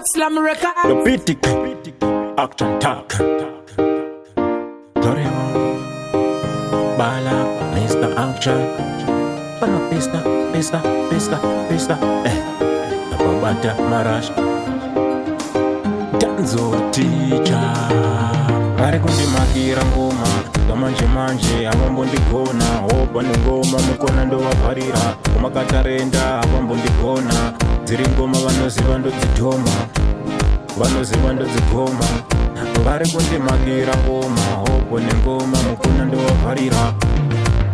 Hot Slam record. The beatic, action talk. Gloria, bala, Mr. Action. Pano pista, napabata marash. Danzo teacher. Vari kundimakira ngoma zamanje havambondigona. Hopa nengoma mukona ndovabharira kumakatarenda havambondigona. Dziri ngoma vanoziva ndodzidhoma, vanoziva ndodzigoma. Vari kundimakira ngoma hopo nengoma mukona ndovabharira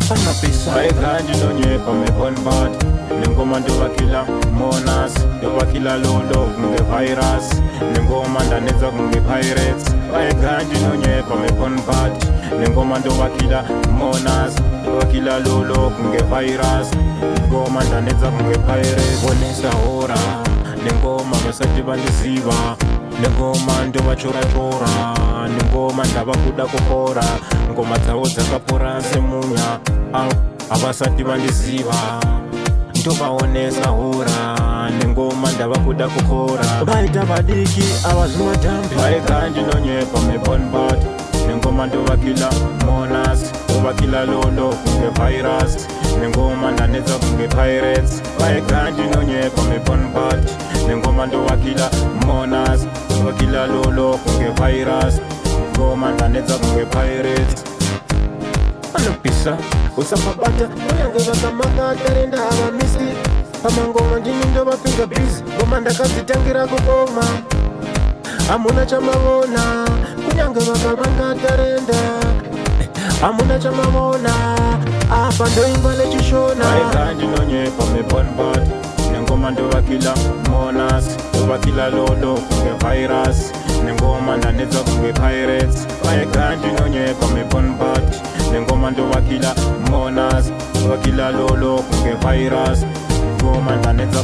panapisa vaega ndinonyepa meponbat nengoma ndovakila monas ndovakila lolo kunge virus nengoma ndanedza kunge pirates vaega ndinonyepa meponbat nengoma ndovakila monas ndovakila lolo kunge virus nengoma ndanedza kunge pirates vonesa hora nengoma vasati vandiziva nengoma ndovachora-chora nengoma ndava kuda kukora ngoma dzavo dzakapora semunya havasati vandiziva ndovaonesa hura nengoma ndava kuda kukora vaita vadiki avazvimatambi vaega ndinonyepa meponbat nengoma ndovakila monas ndovakila lolo kunge virus nengoma ndanedza kunge pirates vaega ndinonyepa meponbat nengoma ndovakila monas ndovakila lolo kunge virus ngoma ndanedza kunge pirates anopisa usapabata kunyange vakamakatarenda havamisi pamangoma ndini ndovapinga bhizi ngoma ndakadzitangira kukoma hamuna chamavona kunyange vakavangatarenda hamuna chamavona apa ndoimba nechishona vaega ndinonyepa meponbat nengoma ndovakila monas ndovakila lolo kunge virus nengoma ndanedza kunge pirates vaega ndinonyepa meponbat nengoma ndovakila monas ndovakila lolo kunge virus ngoma ndanedza